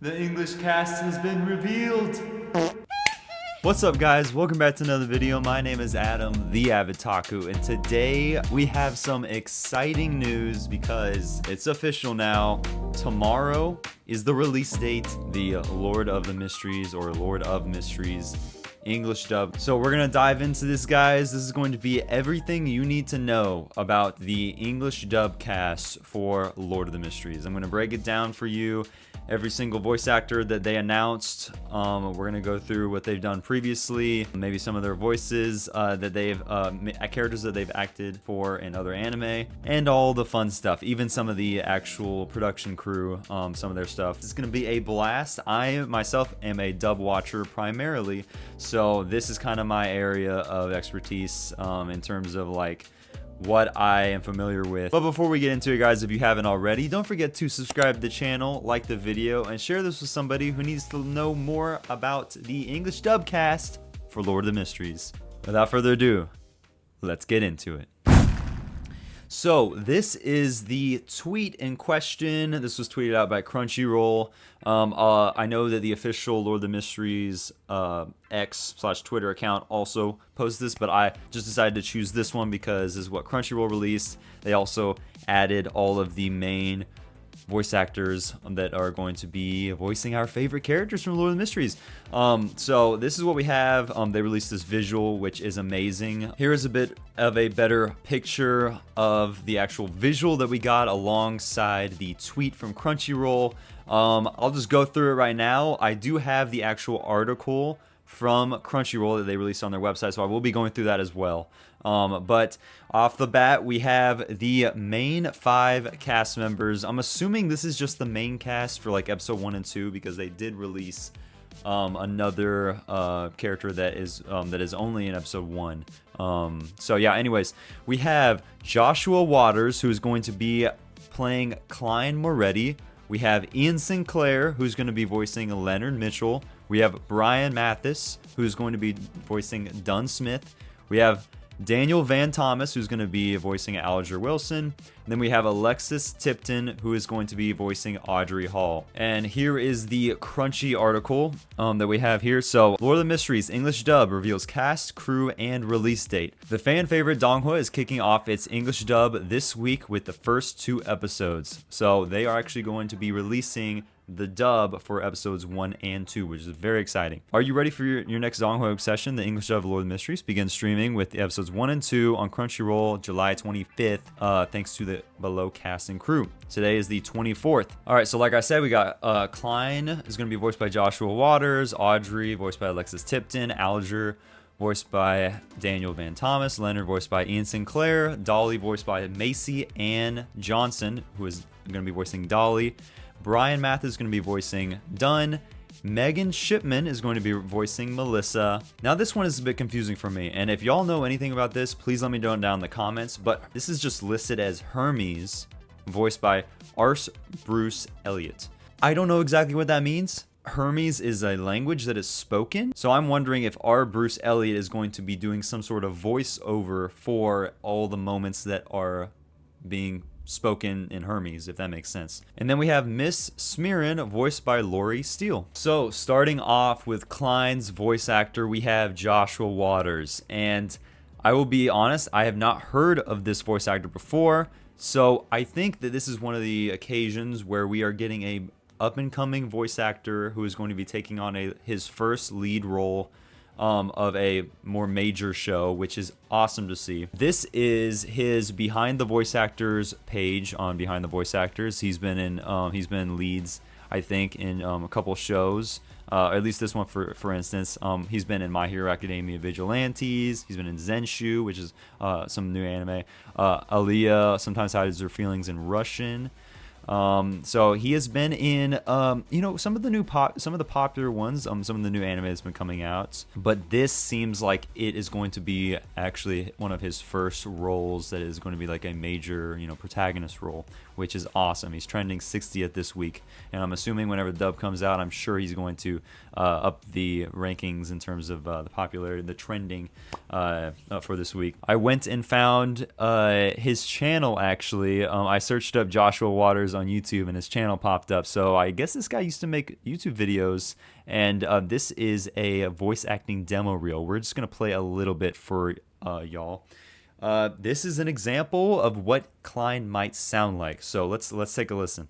The English cast has been revealed. What's up, guys? Welcome back to another video. My name is Adam, the Avitaku, and today we have some exciting news because it's official now. Tomorrow is the release date, the Lord of the Mysteries or Lord of Mysteries English dub. So we're gonna dive into this, guys. This is going to be everything you need to know about the English dub cast for Lord of the Mysteries. I'm gonna break it down for you. Every single voice actor that they announced. We're gonna go through what they've done previously, maybe some of their voices that they've characters that they've acted for in other anime, and all the fun stuff. Even some of the actual production crew, some of their stuff. It's gonna be a blast. I myself am a dub watcher primarily, so this is kind of my area of expertise in terms of like what I am familiar with. But before we get into it, guys, if you haven't already, don't forget to subscribe to the channel, like the video, and share this with somebody who needs to know more about the English dub cast for Lord of the Mysteries. Without further ado, let's get into it. So this is the tweet in question. This was tweeted out by Crunchyroll. I know that the official Lord of the Mysteries X/Twitter account also posted this, but I just decided to choose this one because this is what Crunchyroll released. They also added all of the main voice actors that are going to be voicing our favorite characters from Lord of the Mysteries. So this is what we have. They released this visual, which is amazing. Here is a bit of a better picture of the actual visual that we got alongside the tweet from Crunchyroll. I'll just go through it right now. I do have the actual article from Crunchyroll that they released on their website, so I will be going through that as well. But off the bat, we have the main 5 cast members. I'm assuming this is just the main cast for like episode 1 and 2 because they did release another character that is only in episode 1. So yeah, anyways, we have Joshua Waters, who's going to be playing Klein Moretti. We have Ian Sinclair, who's going to be voicing Leonard Mitchell. We have Brian Matthysse, who's going to be voicing Dunn Smith. We have Daniel Van Thomas, who's going to be voicing Alger Wilson. And then we have Alexis Tipton, who is going to be voicing Audrey Hall. And here is the Crunchy article that we have here. So, Lord of the Mysteries English dub reveals cast, crew, and release date. The fan favorite Donghua is kicking off its English dub this week with the first 2 episodes. So, they are actually going to be releasing the dub for episodes 1 and 2, which is very exciting. Are you ready for your next Donghua obsession? The English dub of Lord of the Mysteries begins streaming with the episodes 1 and 2 on Crunchyroll July 25th, thanks to the below cast and crew. Today is the 24th. All right, so like I said, we got Klein is going to be voiced by Joshua Waters, Audrey voiced by Alexis Tipton, Alger voiced by Daniel Van Thomas, Leonard voiced by Ian Sinclair, Dolly voiced by Macy Ann Johnson, who is going to be voicing Dolly. Brian Mathis is going to be voicing Dunn. Megan Shipman is going to be voicing Melissa. Now this one is a bit confusing for me, and if y'all know anything about this, please let me know down in the comments, but this is just listed as Hermes, voiced by Ars Bruce Elliott. I don't know exactly what that means. Hermes is a language that is spoken, so I'm wondering if R. Bruce Elliott is going to be doing some sort of voiceover for all the moments that are being spoken in Hermes, if that makes sense. And then we have Miss Smearin, voiced by Laurie Steele. So starting off with Klein's voice actor, we have Joshua Waters, and I will be honest, I have not heard of this voice actor before, so I think that this is one of the occasions where we are getting a up-and-coming voice actor who is going to be taking on his first lead role of a more major show, which is awesome to see. This is his Behind the Voice Actors page on Behind the Voice Actors. He's been leads, I think, in a couple shows. At least this one, for instance. He's been in My Hero Academia Vigilantes. He's been in Zenshu, which is some new anime. Aliyah sometimes hides her feelings in Russian. So he has been in, some of the popular ones, some of the new anime that's been coming out, but this seems like it is going to be actually one of his first roles that is going to be like a major, protagonist role, which is awesome. He's trending 60th this week, and I'm assuming whenever the dub comes out, I'm sure he's going to up the rankings in terms of the popularity, the trending for this week. I went and found his channel, actually. I searched up Joshua Waters on YouTube, and his channel popped up. So I guess this guy used to make YouTube videos, and this is a voice acting demo reel. We're just going to play a little bit for y'all. This is an example of what Klein might sound like. So let's take a listen.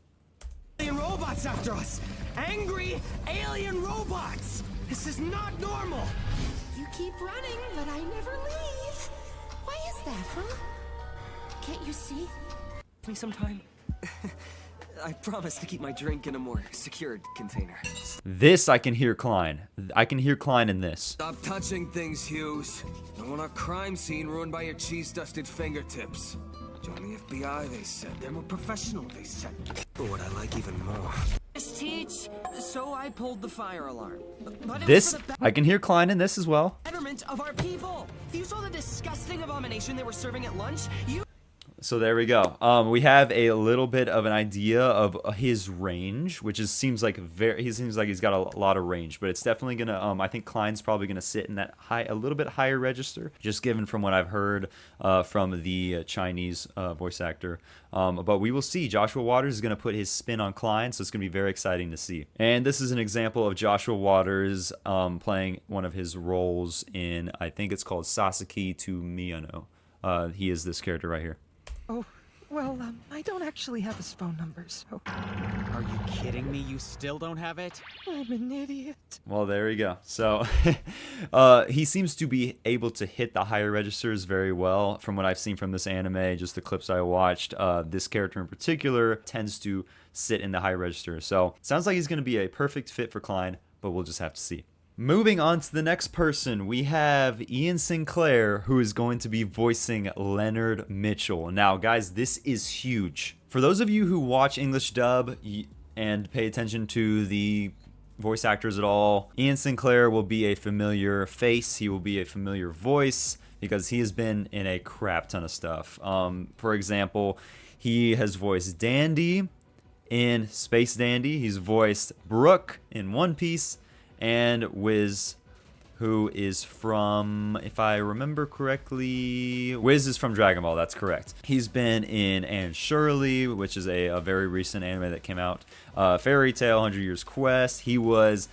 Alien robots after us! Angry alien robots! This is not normal! You keep running, but I never leave. Why is that, huh? Can't you see? Me some time. I promise to keep my drink in a more secured container. This I can hear Klein. I can hear Klein in this. Stop touching things, Hughes. Don't want our crime scene ruined by your cheese-dusted fingertips. Join the FBI, they said. They're more professional, they said. But what I like even more. Teach, so I pulled the fire alarm. But This, I can hear Klein in this as well. betterment of our people. If you saw the disgusting abomination they were serving at lunch, you... So there we go. We have a little bit of an idea of his range, which seems like he's got a lot of range, but it's definitely gonna. I think Klein's probably gonna sit in that a little bit higher register, just given from what I've heard from the Chinese voice actor. But we will see. Joshua Waters is gonna put his spin on Klein, so it's gonna be very exciting to see. And this is an example of Joshua Waters playing one of his roles in, I think it's called Sasaki to Miyano. He is this character right here. Oh, well, I don't actually have his phone number, so... Are you kidding me? You still don't have it? I'm an idiot. Well, there you go. So he seems to be able to hit the higher registers very well. From what I've seen from this anime, just the clips I watched, this character in particular tends to sit in the high register. So sounds like he's going to be a perfect fit for Klein, but we'll just have to see. Moving on to the next person, we have Ian Sinclair, who is going to be voicing Leonard Mitchell. Now, guys, this is huge. For those of you who watch English dub and pay attention to the voice actors at all, Ian Sinclair will be a familiar face. He will be a familiar voice because he has been in a crap ton of stuff. For example, he has voiced Dandy in Space Dandy. He's voiced Brooke in One Piece. And Wiz, who is from, if I remember correctly, Wiz is from Dragon Ball, that's correct. He's been in Anne Shirley, which is a very recent anime that came out. Fairy Tail, 100 Years Quest. He was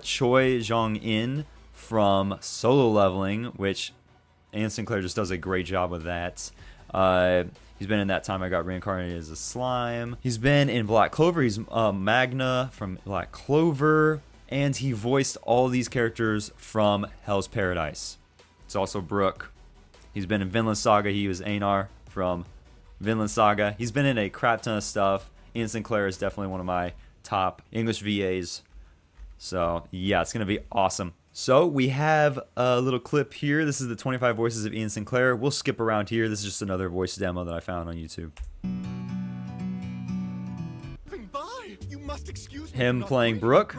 Choi Jong-in from Solo Leveling, which Ian Sinclair just does a great job with that. He's been in That Time I Got Reincarnated as a Slime. He's been in Black Clover. He's Magna from Black Clover. And he voiced all these characters from Hell's Paradise. It's also Brooke. He's been in Vinland Saga. He was Einar from Vinland Saga. He's been in a crap ton of stuff. Ian Sinclair is definitely one of my top English VAs. So, yeah, it's going to be awesome. So, we have a little clip here. This is the 25 voices of Ian Sinclair. We'll skip around here. This is just another voice demo that I found on YouTube. Him playing Brooke.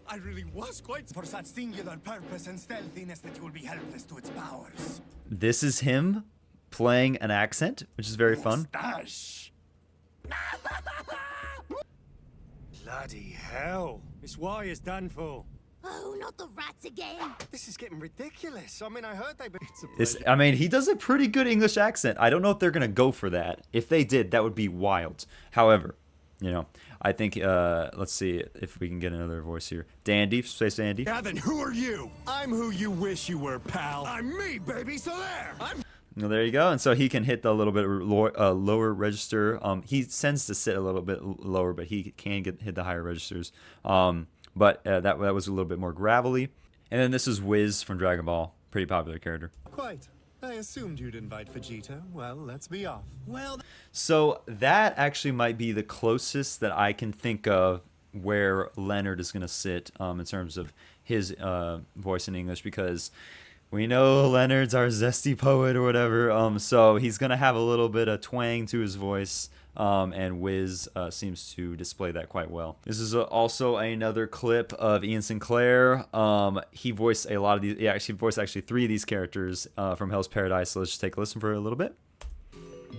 I really was quite for such singular purpose and stealthiness that you will be helpless to its powers. This is him playing an accent, which is very fun. Mustache. Bloody hell. This why is done for. Oh, not the rats again. This is getting ridiculous. I mean, I heard He does a pretty good English accent. I don't know if they're going to go for that. If they did, that would be wild. However, you know, I think, let's see if we can get another voice here. Dandy, Space Dandy. Yeah, then who are you? I'm who you wish you were, pal. I'm me, baby, so there. Well, there you go. And so he can hit the little bit lower register. He tends to sit a little bit lower, but he can hit the higher registers. But that was a little bit more gravelly. And then this is Wiz from Dragon Ball. Pretty popular character. Quite. I assumed you'd invite Vegeta. Well, let's be off. Well... So that actually might be the closest that I can think of where Leonard is going to sit in terms of his voice in English, because we know Leonard's our zesty poet or whatever. So he's going to have a little bit of twang to his voice. And Wiz seems to display that quite well. This is also another clip of Ian Sinclair. He voiced a lot of these. Yeah, he voiced actually 3 of these characters from Hell's Paradise. So let's just take a listen for a little bit.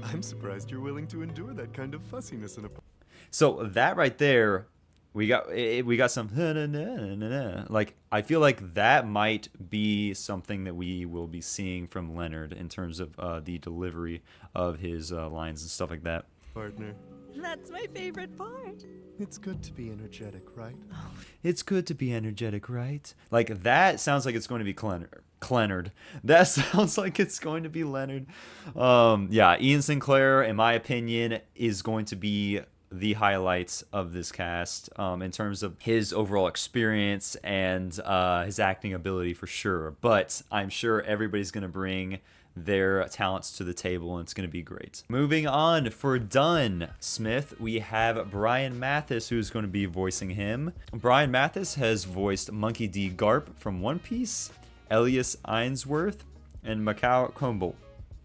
I'm surprised you're willing to endure that kind of fussiness in a... So that right there, we got some like, I feel like that might be something that we will be seeing from Leonard in terms of the delivery of his lines and stuff like that. Partner. That's my favorite part. It's good to be energetic, right? It's good to be energetic, right? Like, that sounds like it's going to be Leonard. That sounds like it's going to be Leonard. Yeah, Ian Sinclair, in my opinion, is going to be the highlights of this cast in terms of his overall experience and his acting ability for sure. But I'm sure everybody's going to bring their talents to the table, and it's going to be great. Moving on, for Dunn Smith, we have Brian Matthysse, who's going to be voicing him. Brian Matthysse has voiced Monkey D. Garp from One Piece, Elias Ainsworth, and Macau Comble.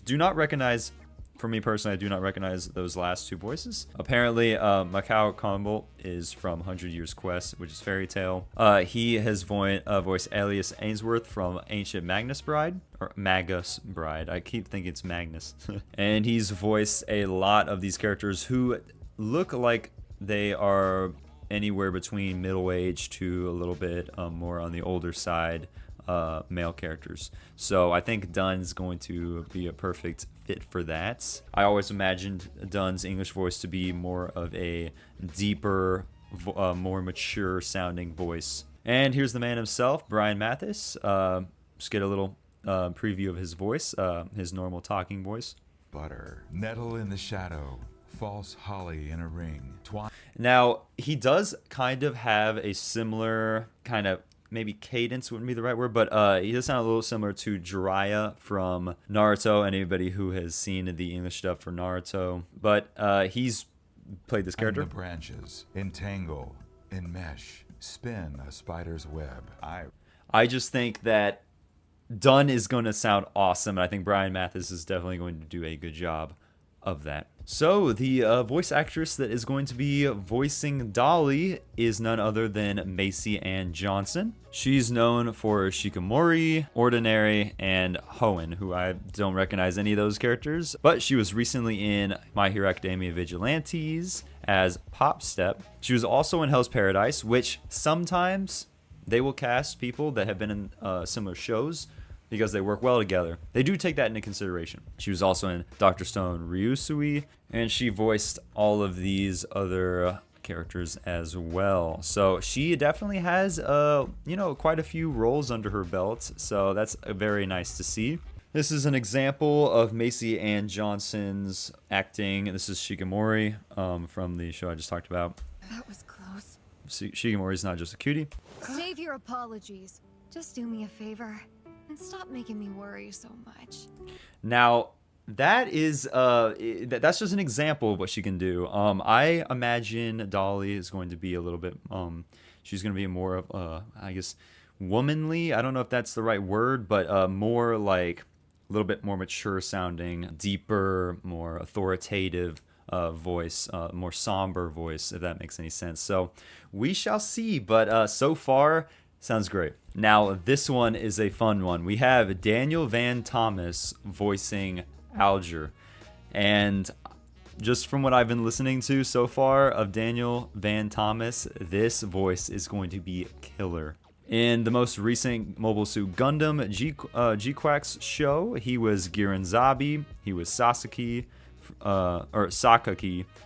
Do not recognize, for me personally, I do not recognize those last two voices. Apparently, Macau Comble is from 100 Years Quest, which is Fairy Tail. He has voiced Elias Ainsworth from Ancient Magus Bride, or Magus Bride. I keep thinking it's Magnus. And he's voiced a lot of these characters who look like they are anywhere between middle-aged to a little bit more on the older side male characters. So I think Dunn's going to be a perfect fit for that. I always imagined Dunn's English voice to be more of a deeper, more mature sounding voice. And here's the man himself, Brian Matthysse. Just get a little preview of his voice, his normal talking voice. Butter, nettle in the shadow, false holly in a ring. Now, he does kind of have a similar kind of, maybe cadence wouldn't be the right word, but he does sound a little similar to Jiraiya from Naruto. Anybody who has seen the English dub for Naruto, but he's played this character. The branches, entangle, enmesh, spin a spider's web. I just think that Dunn is going to sound awesome, and I think Brian Matthysse is definitely going to do a good job of that. So the voice actress that is going to be voicing Dolly is none other than Macy Ann Johnson. She's known for Shikamori, Ordinary, and Hoenn, who I don't recognize any of those characters, but she was recently in My Hero Academia Vigilantes as Pop Step. She was also in Hell's Paradise, which sometimes they will cast people that have been in similar shows because they work well together. They do take that into consideration. She was also in Dr. Stone Ryusui, and she voiced all of these other characters as well. So she definitely has, quite a few roles under her belt. So that's very nice to see. This is an example of Macy Ann Johnson's acting. This is Shikamori from the show I just talked about. That was close. Shikamori's not just a cutie. Save your apologies. Just do me a favor and stop making me worry so much. Now, that is that's just an example of what she can do. I imagine Dolly is going to be a little bit she's going to be more of I guess womanly. I don't know if that's the right word, but more like a little bit more mature sounding, deeper, more authoritative voice, more somber voice, if that makes any sense. So we shall see, but so far sounds great. Now this one is a fun one. We have Daniel Van Thomas voicing Alger, and just from what I've been listening to so far of Daniel Van Thomas, this voice is going to be killer. In the most recent Mobile Suit Gundam G-Quack's show, he was Giranzabi, he was Sakaki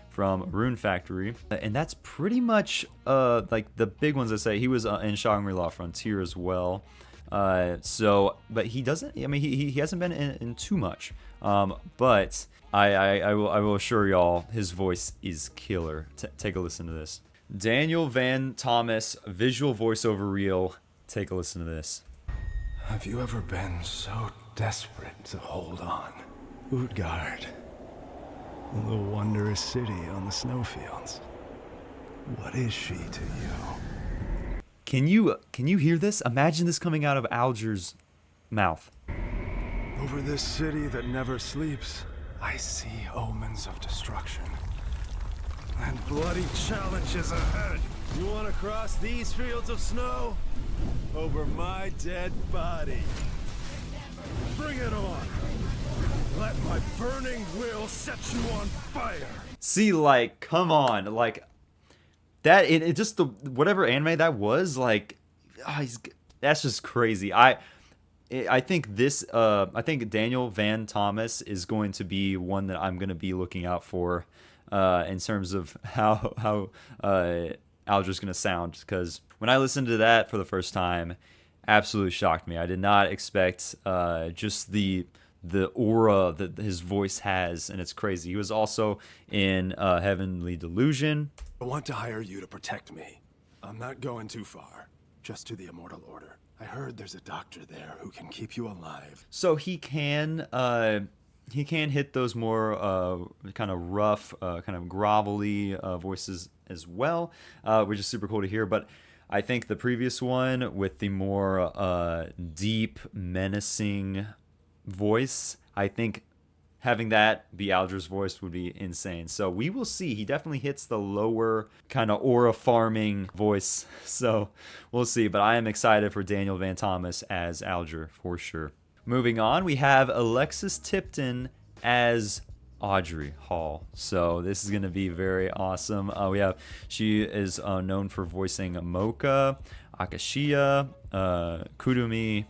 from Rune Factory, and that's pretty much like the big ones I say. He was in Shangri-La Frontier as well. But he doesn't. I mean, he hasn't been in too much. But I will assure y'all, his voice is killer. Take a listen to this. Daniel Van Thomas visual voiceover reel. Take a listen to this. Have you ever been so desperate to hold on? Utgard. The wondrous city on the snowfields. What is she to you? Can you hear this? Imagine this coming out of Alger's mouth. Over this city that never sleeps, I see omens of destruction. And bloody challenges ahead. You want to cross these fields of snow? Over my dead body. Bring it on! Let my burning will set you on fire. See, like, come on, like that. It just the whatever anime that was, like, that's just crazy. I think this. I think Daniel Van Thomas is going to be one that I'm going to be looking out for, in terms of how Aldra's going to sound. Because when I listened to that for the first time, absolutely shocked me. I did not expect just the aura that his voice has, and it's crazy. He was also in Heavenly Delusion. I want to hire you to protect me. I'm not going too far, just to the Immortal Order. I heard there's a doctor there who can keep you alive. So he can hit those more kind of rough, kind of grovelly voices as well, which is super cool to hear. But I think the previous one with the more deep, menacing voice, I think having that be Aldra's voice would be insane. So we will see. He definitely hits the lower kind of aura farming voice. So we'll see. But I am excited for Daniel Van Thomas as Aldra for sure. Moving on, we have Alexis Tipton as Audrey Hall. So this is going to be very awesome. She is known for voicing Mocha, Akashiya, Kurumi,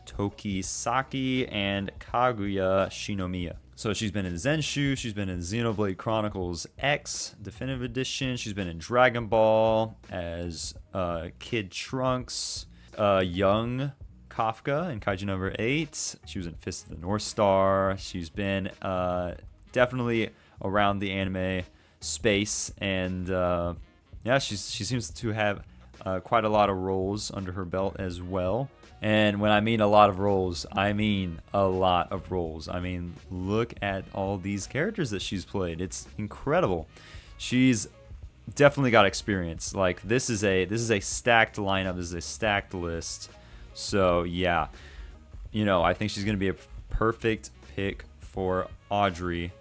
Tokisaki, and Kaguya Shinomiya. So she's been in Zenshu, she's been in Xenoblade Chronicles X Definitive Edition, she's been in Dragon Ball as Kid Trunks, young Kafka in Kaiju number 8. She was in Fist of the North Star. She's been definitely around the anime space, and yeah, she seems to have quite a lot of roles under her belt as well. And when I mean a lot of roles, I mean a lot of roles. I mean, look at all these characters that she's played. It's incredible. She's definitely got experience. Like, this is a stacked lineup. This is a stacked list. So yeah, I think she's gonna be a perfect pick for Audrey,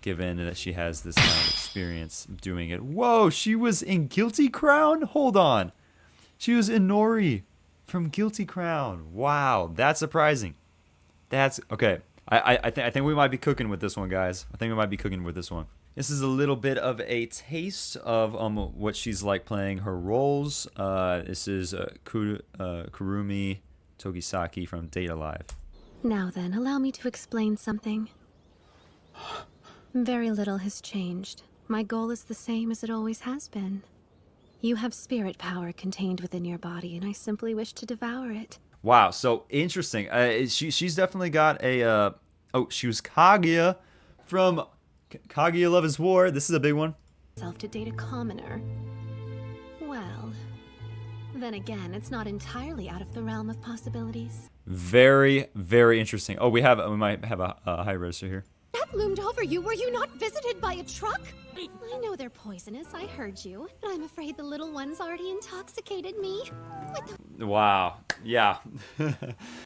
given that she has this kind of experience doing it. Whoa, she was in Guilty Crown? Hold on. She was Inori from Guilty Crown. Wow, that's surprising. That's okay. I think we might be cooking with this one, guys. I think we might be cooking with this one. This is a little bit of a taste of what she's like playing her roles. This is Kurumi Togisaki from Data Live. Now then, allow me to explain something. Very little has changed. My goal is the same as it always has been. You have spirit power contained within your body, and I simply wish to devour it. Wow, so interesting. She's definitely got a... she was Kaguya from Kaguya Love is War. This is a big one. Self to date a commoner. Well, then again, it's not entirely out of the realm of possibilities. Very, very interesting. Oh, we might have a high register here. That loomed over you. Were you not visited by a truck? I know they're poisonous. I heard you. But I'm afraid the little one's already intoxicated me. Wow. Yeah.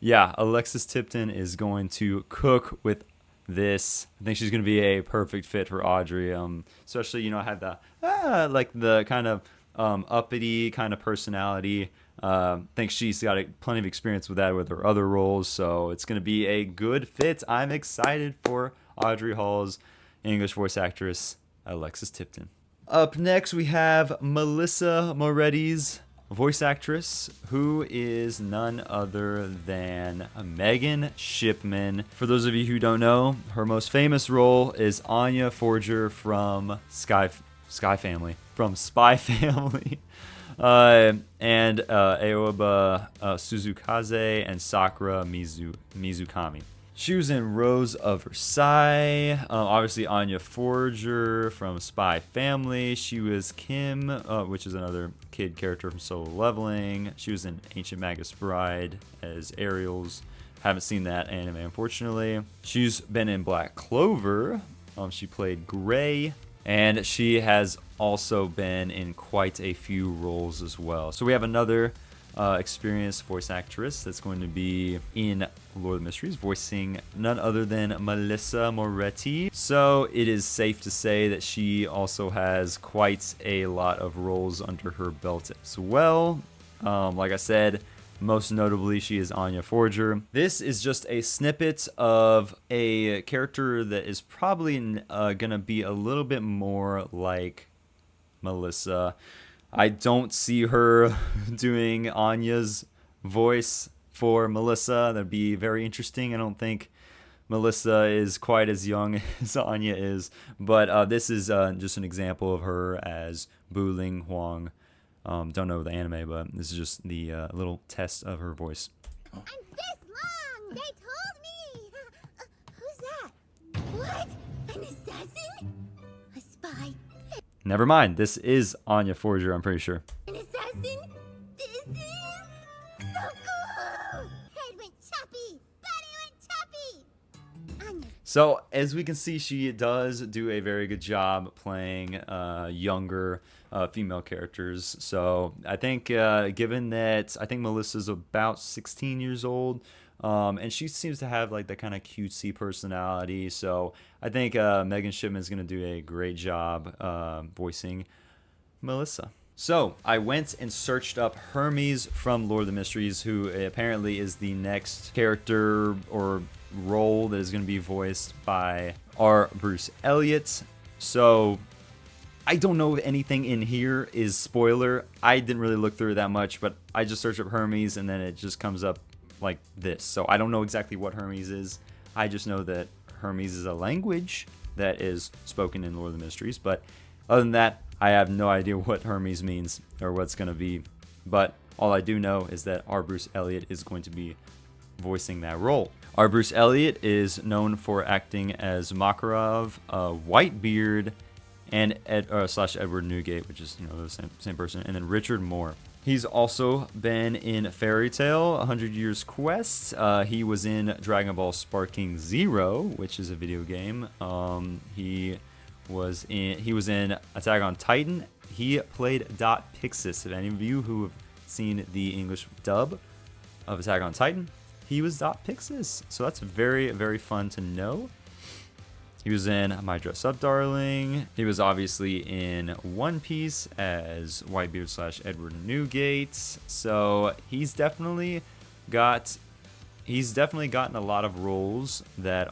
Yeah, Alexis Tipton is going to cook with this. I think she's going to be a perfect fit for Audrey. Especially, have the like the kind of uppity kind of personality. I think she's got plenty of experience with that with her other roles, so it's going to be a good fit. I'm excited for Audrey Hall's English voice actress, Alexis Tipton. Up next, we have Melissa Moretti's voice actress, who is none other than Megan Shipman. For those of you who don't know, her most famous role is Anya Forger from Spy Family. And Aoba Suzukaze and Sakura Mizukami. She was in Rose of Versailles. Obviously, Anya Forger from Spy Family. She was Kim, which is another kid character from Solo Leveling. She was in Ancient Magus Bride as Ariel's. Haven't seen that anime, unfortunately. She's been in Black Clover. She played Gray. And she has also been in quite a few roles as well. So we have another experienced voice actress that's going to be in Lord of the Mysteries, voicing none other than Melissa Moretti. So it is safe to say that she also has quite a lot of roles under her belt as well. Like I said, Most notably, she is Anya Forger. This is just a snippet of a character that is probably gonna be a little bit more like Melissa. I don't see her doing Anya's voice for Melissa. That'd be very interesting. I don't think Melissa is quite as young as Anya is, but this is just an example of her as Bu Ling Huang. Don't know the anime, but this is just the little test of her voice. I'm this long! They told me! Who's that? What? An assassin? A spy? Never mind. This is Anya Forger, I'm pretty sure. An assassin? This is so cool! Head went choppy! Body went choppy! Anya. So, as we can see, she does do a very good job playing younger female characters. So, I think, given that, I think Melissa's about 16 years old, and she seems to have like that kind of cutesy personality. So, I think Megan Shipman is going to do a great job voicing Melissa. So, I went and searched up Hermes from Lord of the Mysteries, who apparently is the next character or role that is going to be voiced by R. Bruce Elliott. So I don't know if anything in here is spoiler. I didn't really look through it that much, but I just searched up Hermes and then it just comes up like this. So I don't know exactly what Hermes is. I just know that Hermes is a language that is spoken in Lord of the Mysteries, but other than that, I have no idea what Hermes means or what's going to be. But all I do know is that R. Bruce Elliott is going to be voicing that role. R. Bruce Elliott is known for acting as Makarov, Whitebeard, and Edward Newgate, which is the same person, and then Richard Moore. He's also been in Fairy Tail, 100 Years Quest. He was in Dragon Ball Sparking Zero, which is a video game. He was in Attack on Titan. He played Dot Pixis. If any of you who have seen the English dub of Attack on Titan, he was Dot Pixis. So that's very, very fun to know. He was in My Dress Up Darling. He was obviously in One Piece as Whitebeard / Edward Newgate. So he's definitely gotten a lot of roles that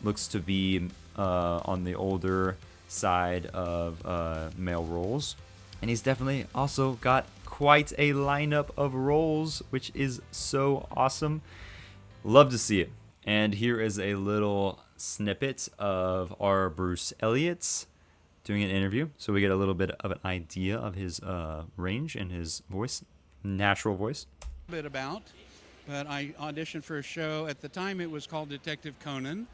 looks to be on the older side of male roles. And he's definitely also got quite a lineup of roles, which is so awesome. Love to see it. And here is a little snippet of R. Bruce Elliott doing an interview, so we get a little bit of an idea of his range and his voice, natural voice. But I auditioned for a show. At the time it was called Detective Conan.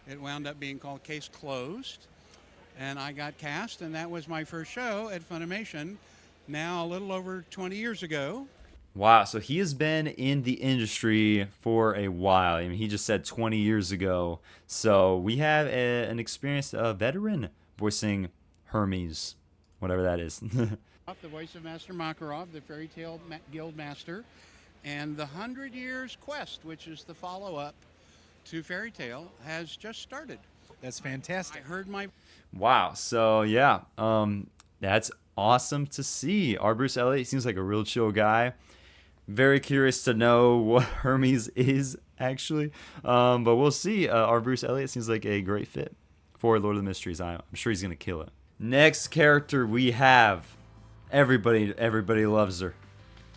It wound up being called Case Closed, and I got cast, and that was my first show at Funimation now a little over 20 years ago. Wow, so he has been in the industry for a while. I mean, he just said 20 years ago. So we have an experienced veteran voicing Hermes, whatever that is. The voice of Master Makarov, the Fairy Tale Guild Master, and the 100 Years Quest, which is the follow-up to Fairy Tale, has just started. That's fantastic. I heard my... Wow, so yeah, that's awesome to see. R. Bruce Elliott seems like a real chill guy. Very curious to know what Hermes is, actually. But we'll see. R. Bruce Elliott seems like a great fit for Lord of the Mysteries. I'm sure he's going to kill it. Next character we have. Everybody loves her.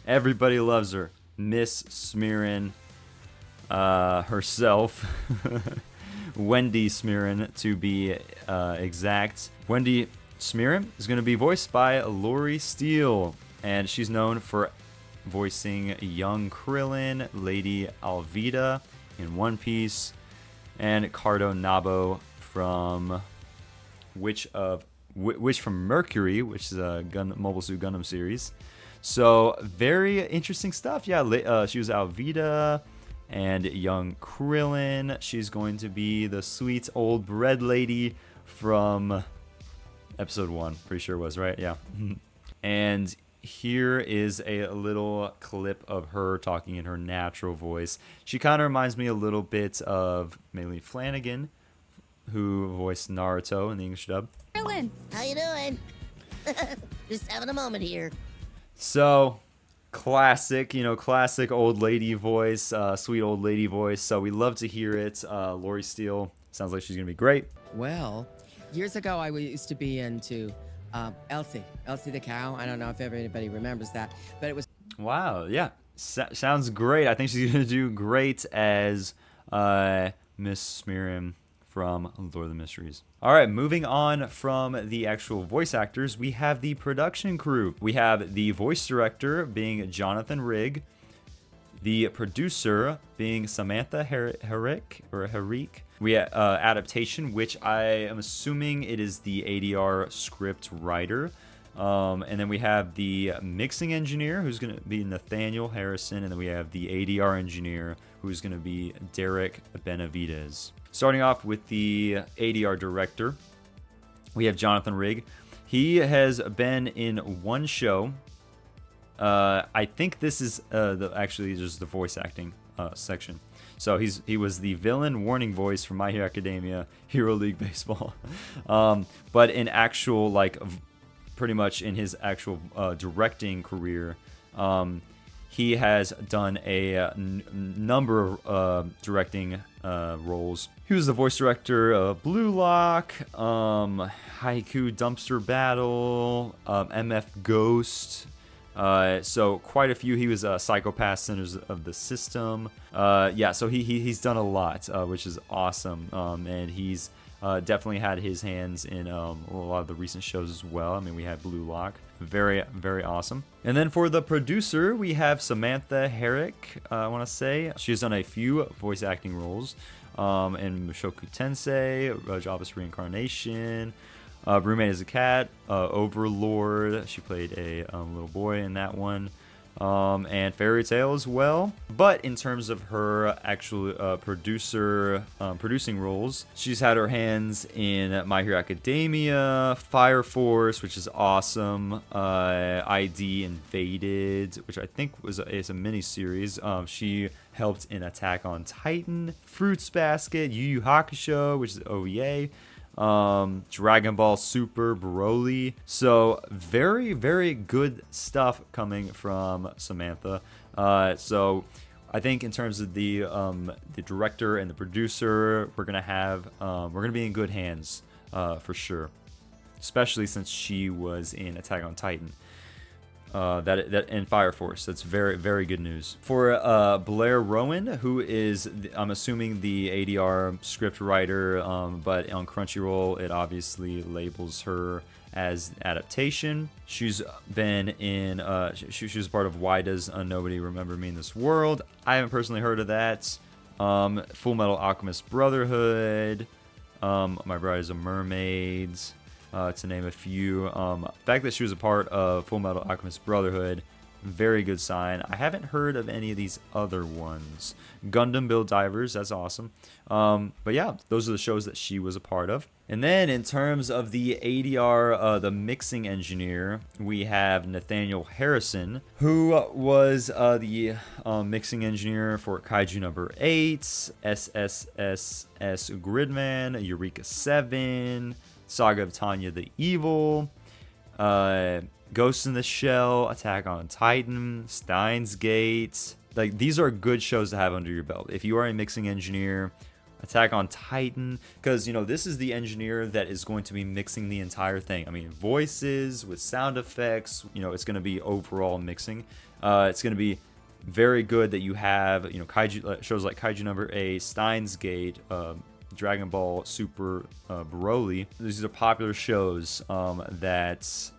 Everybody loves her. Miss Smearin herself. Wendy Smearin, to be exact. Wendy Smearin is going to be voiced by Laurie Steele. And she's known for voicing young Krillin, Lady Alvida in One Piece, and Cardo Nabo from Witch from Mercury, which is a Mobile Suit Gundam series. So very interesting stuff. Yeah, she was Alvida and young Krillin. She's going to be the sweet old bread lady from episode 1. Pretty sure it was, right? Yeah. And here is a little clip of her talking in her natural voice. She kind of reminds me a little bit of Maylee Flanagan, who voiced Naruto in the English dub. Krillin, how you doing? Just having a moment here. So, classic, classic old lady voice, sweet old lady voice. So we love to hear it. Lori Steele sounds like she's gonna be great. Well, years ago I used to be into Elsie the cow. I don't know if anybody remembers that, but it was. Wow, yeah, sounds great. I think she's gonna do great as Miss Smear from Lord of the Mysteries. All right, moving on from the actual voice actors, we have the production crew. We have the voice director being Jonathan Rigg, the producer being Samantha Herrick. We have adaptation, which I am assuming it is the ADR script writer. And then we have the mixing engineer, who's going to be Nathaniel Harrison, and then we have the ADR engineer, who's going to be Derek Benavides. Starting off with the ADR director, we have Jonathan Rigg. He has been in one show. I think this is actually just the voice acting section. So he was the villain warning voice from My Hero Academia, Hero League Baseball. But in actual, pretty much in his actual directing career, he has done a number of directing roles. He was the voice director of Blue Lock, Haiku Dumpster Battle, MF Ghost. So quite a few. He was Psychopath Centers of the System. Yeah, so he's done a lot, which is awesome. And he's definitely had his hands in a lot of the recent shows as well. I mean, we had Blue Lock. Very, very awesome. And then for the producer, we have Samantha Herrick, I want to say. She's done a few voice acting roles in Mushoku Tensei, Java's Reincarnation, Roommate as a Cat, Overlord. She played a little boy in that one. And Fairy Tail as well. But in terms of her actual producing roles, she's had her hands in My Hero Academia, Fire Force, which is awesome, ID Invaded, which I think is a mini-series. She helped in Attack on Titan, Fruits Basket, Yu Yu Hakusho, which is OVA, Dragon Ball Super Broly. So very, very good stuff coming from Samantha. So I think in terms of the director and the producer, we're gonna be in good hands for sure, especially since she was in Attack on Titan. That and Fire Force. That's very, very good news. For Blair Rowan, who is, I'm assuming, the ADR script writer, but on Crunchyroll, it obviously labels her as adaptation. She's been in, she was part of Why Does Nobody Remember Me in This World? I haven't personally heard of that. Full Metal Alchemist Brotherhood, My Bride is a Mermaid, to name a few. The fact that she was a part of Full Metal Alchemist Brotherhood, very good sign. I haven't heard of any of these other ones. Gundam Build Divers, that's awesome. But yeah, those are the shows that she was a part of. And then in terms of the ADR, the mixing engineer, we have Nathaniel Harrison, who was the mixing engineer for Kaiju number 8, SSSS Gridman, Eureka 7, Saga of Tanya the Evil, Ghost in the Shell, Attack on Titan, Steins Gate. Like, these are good shows to have under your belt. If you are a mixing engineer, Attack on Titan, because, this is the engineer that is going to be mixing the entire thing. I mean, voices with sound effects, it's going to be overall mixing. It's going to be very good that you have, Kaiju shows like Kaiju number 8, Steins Gate, Dragon Ball Super Broly. These are popular shows that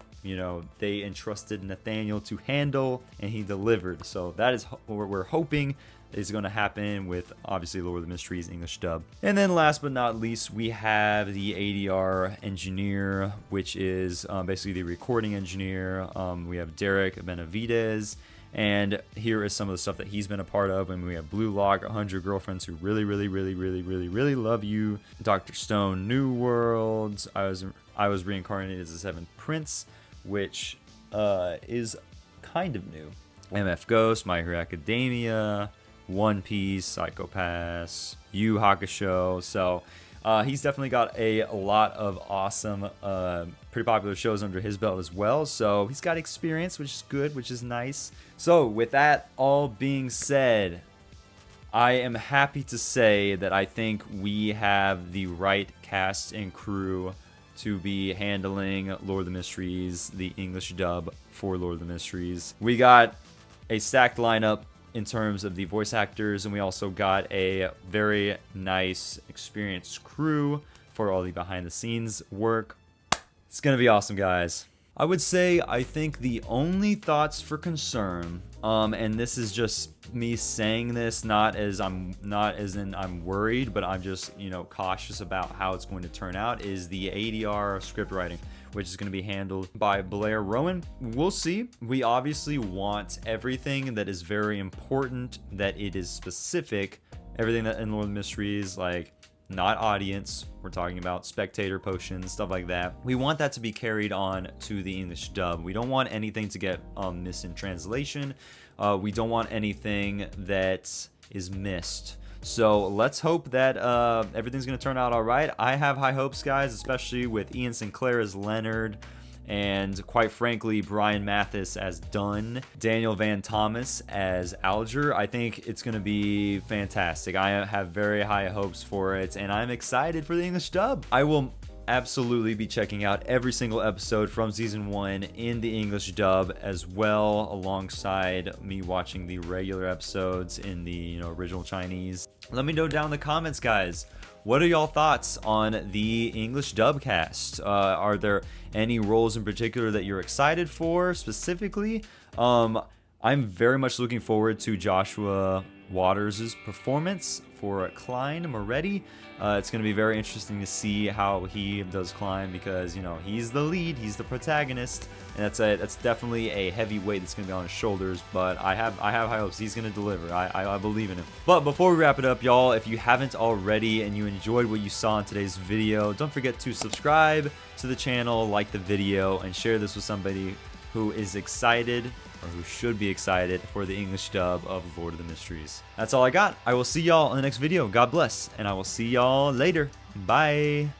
they entrusted Nathaniel to handle, and he delivered. So that is what we're hoping is going to happen with, obviously, Lord of the Mysteries English dub. And then last but not least, we have the ADR engineer, which is basically the recording engineer. We have Derek Benavides. And here is some of the stuff that he's been a part of. And we have Blue Lock, 100 Girlfriends Who Really, Really, Really, Really, Really, Really Love You, Dr. Stone, New Worlds, I Was Reincarnated as the Seventh Prince, which is kind of new. MF Ghost, My Hero Academia, One Piece, Psychopaths, Yu Hakusho. So He's definitely got a lot of awesome, pretty popular shows under his belt as well. So he's got experience, which is good, which is nice. So with that all being said, I am happy to say that I think we have the right cast and crew to be handling Lord of the Mysteries, the English dub for Lord of the Mysteries. We got a stacked lineup in terms of the voice actors, and we also got a very nice, experienced crew for all the behind-the-scenes work. It's gonna be awesome, guys. I would say I think the only thoughts for concern, and this is just me saying this not as in I'm worried, but I'm just, you know, cautious about how it's going to turn out, is the ADR script writing, which is going to be handled by Blair Rowan. We'll see. We obviously want everything that is very important, that it is specific, everything that in Lord of the Mysteries, like, not audience, we're talking about spectator potions, stuff like that. We want that to be carried on to the English dub. We don't want anything to get missed in translation. We don't want anything that is missed. So let's hope that everything's going to turn out all right. I have high hopes, guys, especially with Ian Sinclair as Leonard, and quite frankly, Brian Matthysse as Dunn, Daniel Van Thomas as Alger. I think it's going to be fantastic. I have very high hopes for it, and I'm excited for the English dub. I will absolutely be checking out every single episode from season 1 in the English dub as well, alongside me watching the regular episodes in the, you know, original Chinese. Let me know down in the comments, guys. What are y'all thoughts on the English dub cast? Are there any roles in particular that you're excited for specifically? I'm very much looking forward to Joshua Waters' performance for Klein Moretti. It's going to be very interesting to see how he does Klein, because, you know, he's the lead, he's the protagonist, and that's definitely a heavy weight that's going to be on his shoulders. But I have high hopes he's going to deliver. I believe in him. But before we wrap it up, y'all, if you haven't already and you enjoyed what you saw in today's video, don't forget to subscribe to the channel, like the video, and share this with somebody who is excited, or who should be excited, for the English dub of Lord of the Mysteries. That's all I got. I will see y'all in the next video. God bless, and I will see y'all later. Bye.